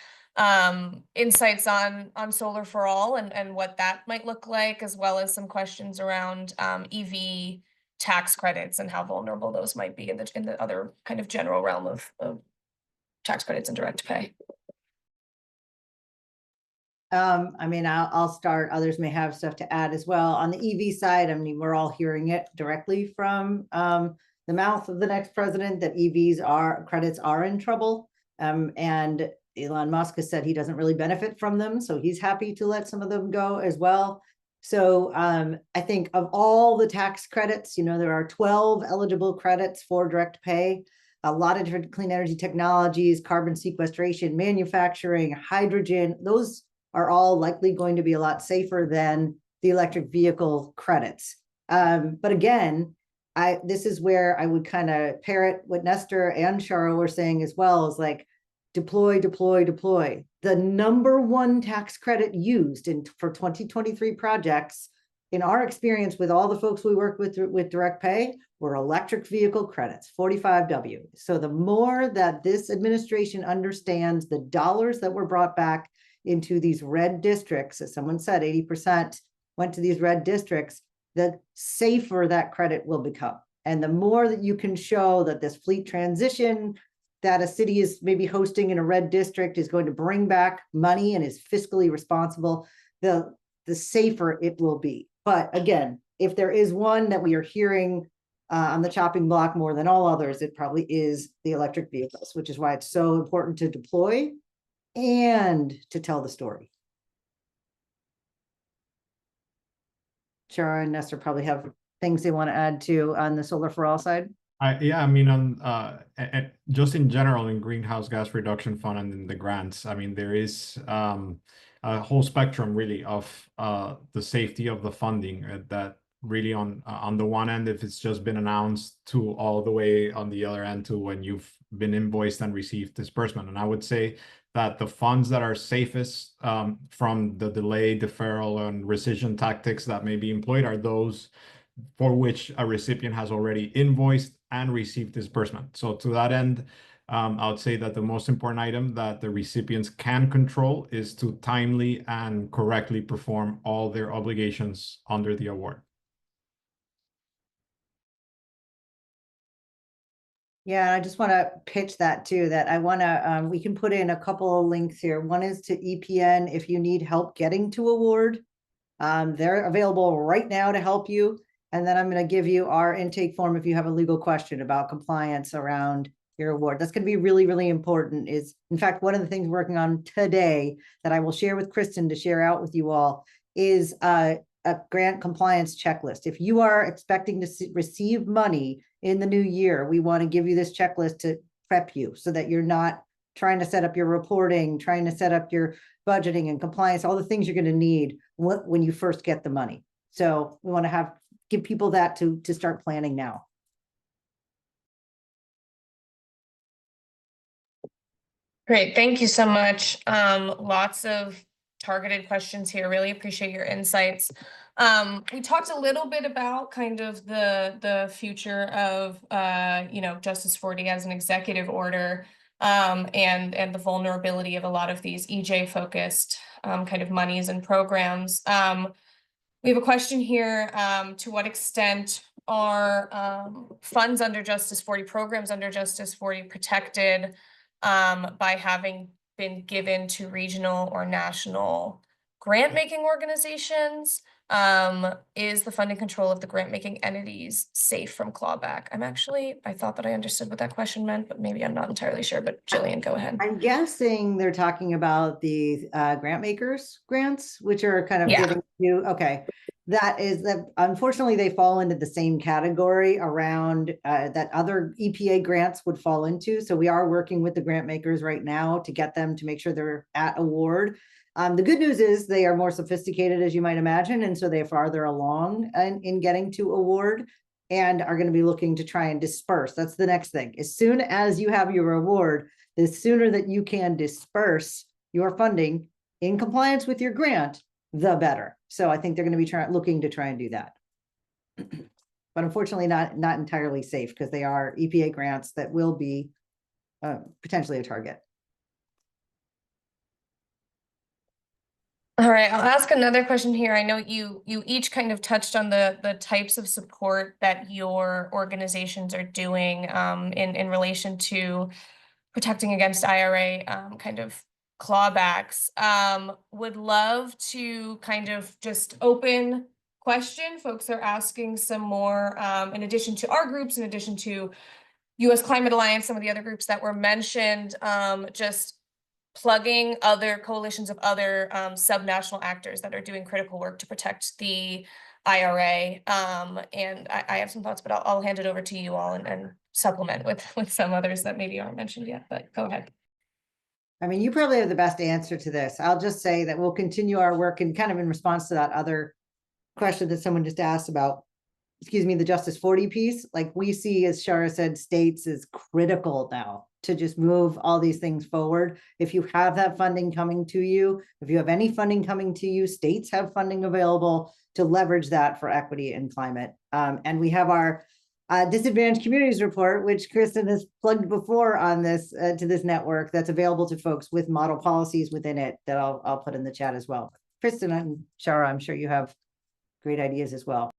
insights on solar for all and what that might look like, as well as some questions around EV tax credits and how vulnerable those might be in the other kind of general realm of tax credits and direct pay. I'll start. Others may have stuff to add as well. On the EV side, we're all hearing it directly from the mouth of the next president that credits are in trouble. And Elon Musk has said he doesn't really benefit from them, so he's happy to let some of them go as well. So I think of all the tax credits, there are 12 eligible credits for direct pay. A lot of different clean energy technologies, carbon sequestration, manufacturing, hydrogen, those are all likely going to be a lot safer than the electric vehicle credits. But again, this is where I would kind of parrot what Nestor and Shara were saying as well, is like, deploy, deploy, deploy. The number one tax credit used for 2023 projects, in our experience with all the folks we work with direct pay, were electric vehicle credits, 45W. So the more that this administration understands the dollars that were brought back into these red districts, as someone said, 80% went to these red districts, the safer that credit will become. And the more that you can show that this fleet transition that a city is maybe hosting in a red district is going to bring back money and is fiscally responsible, the safer it will be. But again, if there is one that we are hearing on the chopping block more than all others, it probably is the electric vehicles, which is why it's so important to deploy and to tell the story. Shara and Nestor probably have things they want to add to on the solar for all side. Just in general in greenhouse gas reduction fund and in the grants, there is a whole spectrum really of the safety of the funding that really on the one end, if it's just been announced, to all the way on the other end to when you've been invoiced and received disbursement. And I would say that the funds that are safest from the delay, deferral, and rescission tactics that may be employed are those for which a recipient has already invoiced and received disbursement. So to that end, I would say that the most important item that the recipients can control is to timely and correctly perform all their obligations under the award. Yeah, I just want to pitch that too, that I want to, we can put in a couple of links here. One is to EPN if you need help getting to award. They're available right now to help you. And then I'm going to give you our intake form if you have a legal question about compliance around your award. That's going to be really, really important. Is, in fact, one of the things we're working on today that I will share with Kristen to share out with you all is a grant compliance checklist. If you are expecting to receive money in the new year, we want to give you this checklist to prep you so that you're not trying to set up your reporting, trying to set up your budgeting and compliance, all the things you're going to need when you first get the money. So we want to give people that to start planning now. Great, thank you so much. Lots of targeted questions here. Really appreciate your insights. We talked a little bit about kind of the future of Justice 40 as an executive order, and the vulnerability of a lot of these EJ focused kind of monies and programs. We have a question here. To what extent are funds under Justice 40, programs under Justice 40 protected by having been given to regional or national grant-making organizations? Is the funding control of the grant-making entities safe from clawback? I thought that I understood what that question meant, but maybe I'm not entirely sure, but Jillian, go ahead. I'm guessing they're talking about the grant makers grants, which are kind of giving you, okay. That unfortunately, they fall into the same category around that other EPA grants would fall into. So we are working with the grant makers right now to get them to make sure they're at award. The good news is they are more sophisticated, as you might imagine, and so they're farther along in getting to award and are going to be looking to try and disperse. That's the next thing. As soon as you have your award, the sooner that you can disperse your funding in compliance with your grant, the better. So I think they're going to be looking to try and do that. But unfortunately, not entirely safe because they are EPA grants that will be potentially a target. All right, I'll ask another question here. I know you each kind of touched on the types of support that your organizations are doing in relation to protecting against IRA kind of clawbacks. Would love to kind of just open question. Folks are asking some more, in addition to our groups, in addition to U.S. Climate Alliance, some of the other groups that were mentioned, just plugging other coalitions of other subnational actors that are doing critical work to protect the IRA. And I have some thoughts, but I'll hand it over to you all and supplement with some others that maybe aren't mentioned yet, but go ahead. I mean, you probably have the best answer to this. I'll just say that we'll continue our work and kind of in response to that other question that someone just asked about, excuse me, the Justice 40 piece. Like we see, as Shara said, states is critical now to just move all these things forward. If you have that funding coming to you, if you have any funding coming to you, states have funding available to leverage that for equity and climate. And we have our disadvantaged communities report, which Kristen has plugged before on this to this network, that's available to folks with model policies within it that I'll put in the chat as well. Kristen and Shara, I'm sure you have great ideas as well.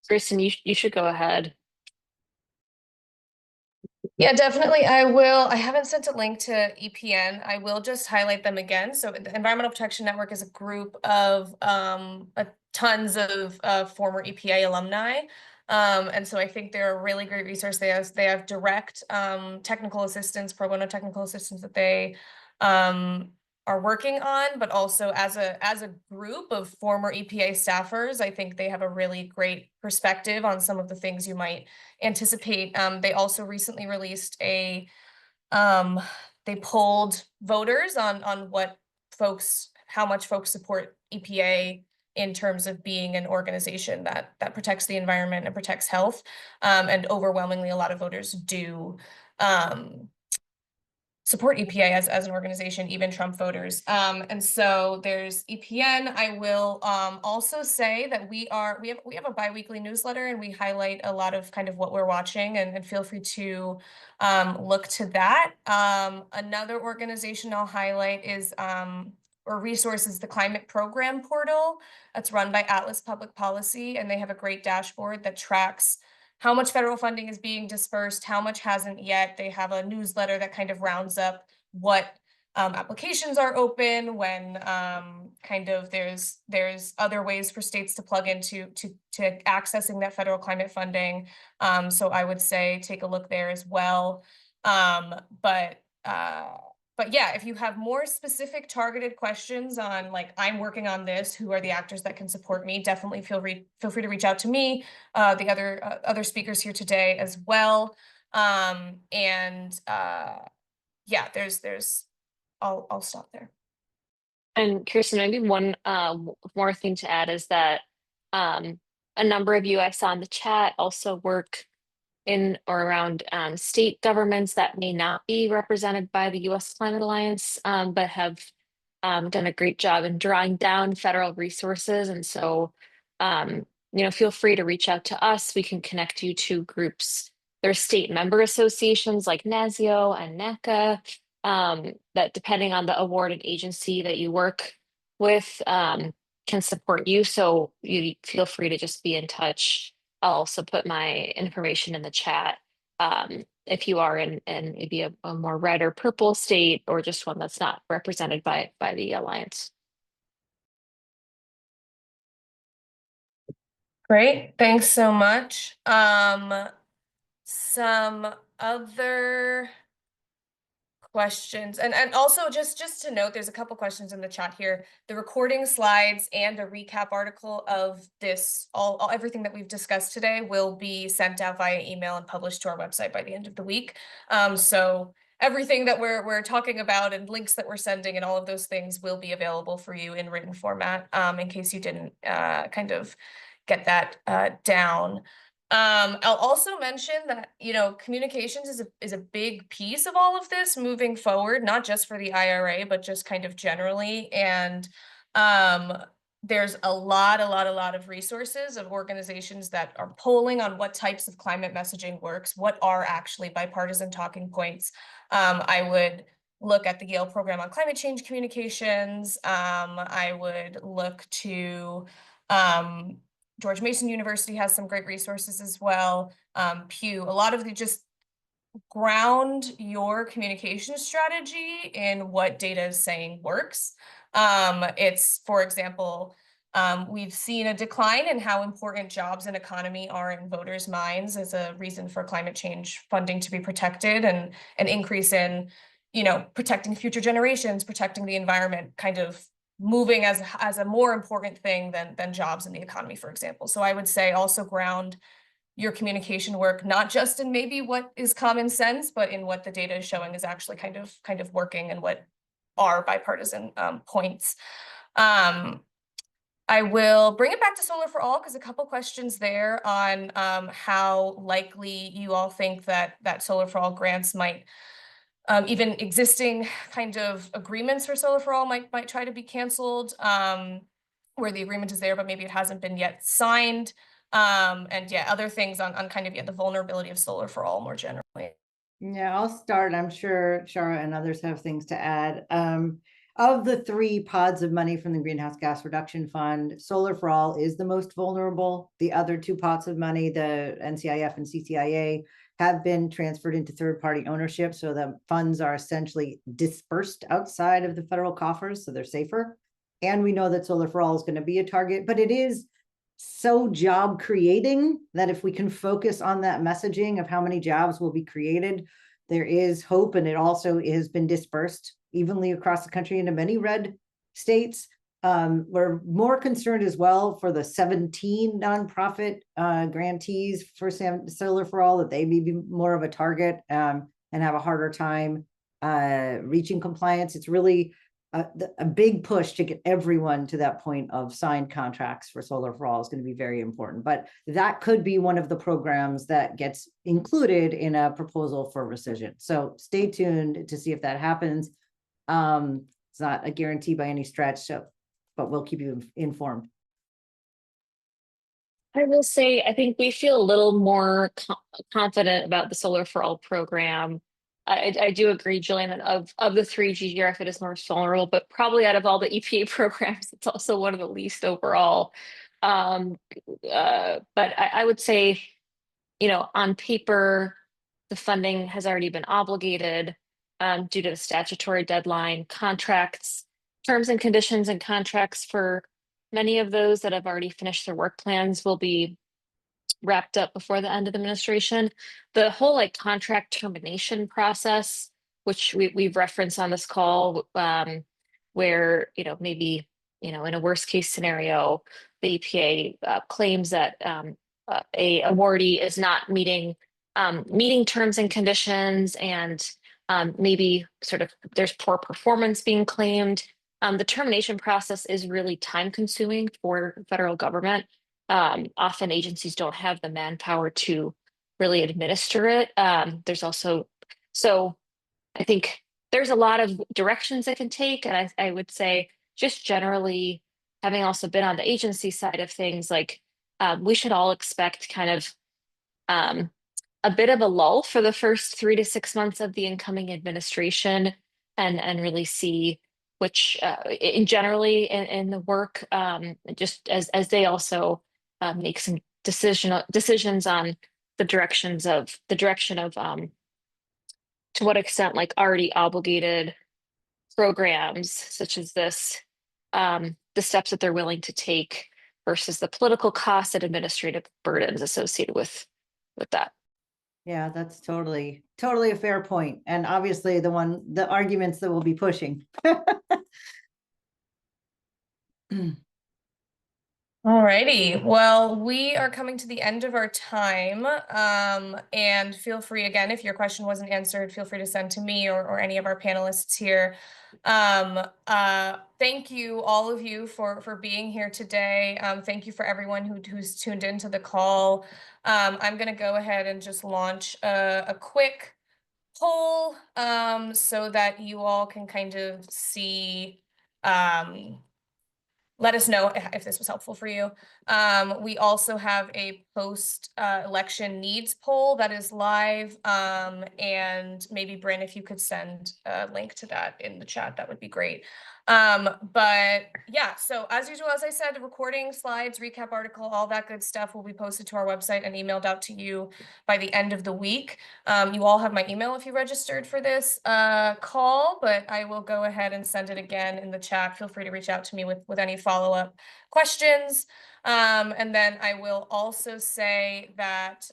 Kristen, you should go ahead. Yeah, definitely. I will. I haven't sent a link to EPN. I will just highlight them again. So the Environmental Protection Network is a group of tons of former EPA alumni. And so I think they're a really great resource. They have direct technical assistance, pro bono technical assistance that they are working on, but also as a group of former EPA staffers, I think they have a really great perspective on some of the things you might anticipate. They also recently released they polled voters on how much folks support EPA in terms of being an organization that protects the environment and protects health. And overwhelmingly, a lot of voters do support EPA as an organization, even Trump voters. And so there's EPN. I will also say that we have a biweekly newsletter, and we highlight a lot of kind of what we're watching, and feel free to look to that. Another organization I'll highlight is or resources, the Climate Program Portal. That's run by Atlas Public Policy, and they have a great dashboard that tracks how much federal funding is being dispersed, how much hasn't yet. They have a newsletter that kind of rounds up what applications are open, when kind of there's other ways for states to plug into to accessing that federal climate funding. So I would say take a look there as well. But yeah, if you have more specific targeted questions on, like, I'm working on this, who are the actors that can support me, definitely feel free to reach out to me, the other speakers here today as well. Yeah, I'll stop there. And Kirsten, maybe one more thing to add is that a number of you I saw in the chat also work in or around state governments that may not be represented by the U.S. Climate Alliance, but have done a great job in drawing down federal resources. And so, feel free to reach out to us. We can connect you to groups. There's state member associations like NASIO and NACA that, depending on the awarded agency that you work with, can support you. So you feel free to just be in touch. I'll also put my information in the chat if you are in maybe a more red or purple state, or just one that's not represented by the Alliance. Great, thanks so much. Some other questions, and also just to note, there's a couple questions in the chat here. The recording slides and a recap article of this, everything that we've discussed today, will be sent out via email and published to our website by the end of the week. So everything that we're talking about, and links that we're sending, and all of those things will be available for you in written format, in case you didn't kind of get that down. I'll also mention that, communications is a big piece of all of this moving forward, not just for the IRA, but just kind of generally. And there's a lot of resources of organizations that are polling on what types of climate messaging works, what are actually bipartisan talking points. I would look at the Yale Program on Climate Change Communications. I would look to George Mason University has some great resources as well. Pew, a lot of the just ground your communication strategy in what data is saying works. It's, for example, we've seen a decline in how important jobs and economy are in voters' minds as a reason for climate change funding to be protected, and an increase in, protecting future generations, protecting the environment, kind of moving as a more important thing than jobs in the economy, for example. So I would say also ground your communication work, not just in maybe what is common sense, but in what the data is showing is actually kind of working, and what are bipartisan points. I will bring it back to Solar for All, because a couple questions there on how likely you all think that Solar for All grants might, even existing kind of agreements for Solar for All might try to be canceled, where the agreement is there, but maybe it hasn't been yet signed. And yeah, other things on kind of the vulnerability of Solar for All more generally. Yeah, I'll start. I'm sure Shara and others have things to add. Of the 3 pods of money from the Greenhouse Gas Reduction Fund, Solar for All is the most vulnerable. The other 2 pots of money, the NCIF and CCIA, have been transferred into third-party ownership. So the funds are essentially dispersed outside of the federal coffers, so they're safer. And we know that Solar for All is going to be a target, but it is so job creating that if we can focus on that messaging of how many jobs will be created, there is hope. And it also has been dispersed evenly across the country into many red states. We're more concerned as well for the 17 nonprofit grantees for Solar for All, that they may be more of a target and have a harder time reaching compliance. It's really a big push to get everyone to that point of signed contracts for solar for all is going to be very important. But that could be one of the programs that gets included in a proposal for rescission. So stay tuned to see if that happens. It's not a guarantee by any stretch, so, but we'll keep you informed. I will say, I think we feel a little more confident about the Solar for All program. I do agree, Jillian, that of the three, GGRF, it is most vulnerable, but probably out of all the EPA programs, it's also one of the least overall. But I would say, on paper, the funding has already been obligated due to the statutory deadline. Contracts, terms and conditions and contracts for many of those that have already finished their work plans will be wrapped up before the end of the administration. The whole contract termination process, which we've referenced on this call, where maybe in a worst case scenario, the EPA claims that a awardee is not meeting terms and conditions, and maybe sort of there's poor performance being claimed. The termination process is really time consuming for the federal government. Often agencies don't have the manpower to really administer it. There's also, so I think there's a lot of directions it can take. And I would say just generally, having also been on the agency side of things, we should all expect kind of a bit of a lull for the first 3 to 6 months of the incoming administration, and really see which generally in the work, just as they also make some decisions on the direction of to what extent already obligated programs such as this, the steps that they're willing to take versus the political costs and administrative burdens associated with that. Yeah, that's totally a fair point. And obviously the arguments that we'll be pushing. Alrighty, well, we are coming to the end of our time, and feel free, again, if your question wasn't answered, feel free to send to me or any of our panelists here. Thank you, all of you, for being here today. Thank you for everyone who's tuned into the call. I'm going to go ahead and just launch a quick poll, so that you all can kind of see, let us know if this was helpful for you. We also have a post-election needs poll that is live, and maybe Bryn, if you could send a link to that in the chat, that would be great. But yeah, so as usual, as I said, recording, slides, recap article, all that good stuff will be posted to our website and emailed out to you by the end of the week. You all have my email if you registered for this call, but I will go ahead and send it again in the chat. Feel free to reach out to me with any follow-up questions. And then I will also say that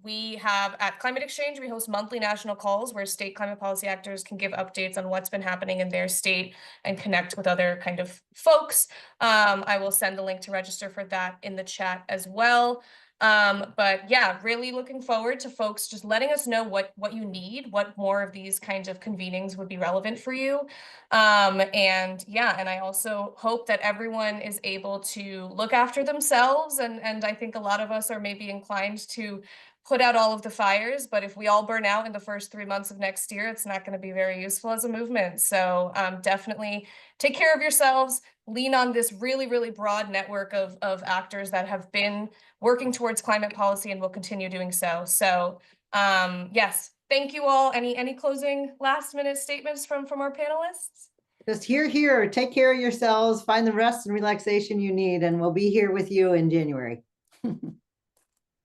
we have at Climate Exchange, we host monthly national calls where state climate policy actors can give updates on what's been happening in their state and connect with other kind of folks. I will send the link to register for that in the chat as well. But yeah, really looking forward to folks just letting us know what you need, what more of these kinds of convenings would be relevant for you. And yeah, and I also hope that everyone is able to look after themselves. And I think a lot of us are maybe inclined to put out all of the fires, but if we all burn out in the first 3 months of next year, it's not going to be very useful as a movement. So definitely take care of yourselves, lean on this really, really broad network of actors that have been working towards climate policy and will continue doing so. So yes, thank you all. Any closing last minute statements from our panelists? Just here, take care of yourselves, find the rest and relaxation you need, and we'll be here with you in January.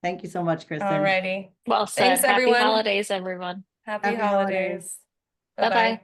Thank you so much, Kristen. Alrighty. Well said. Thanks, everyone. Happy holidays, everyone. Happy holidays. Bye-bye.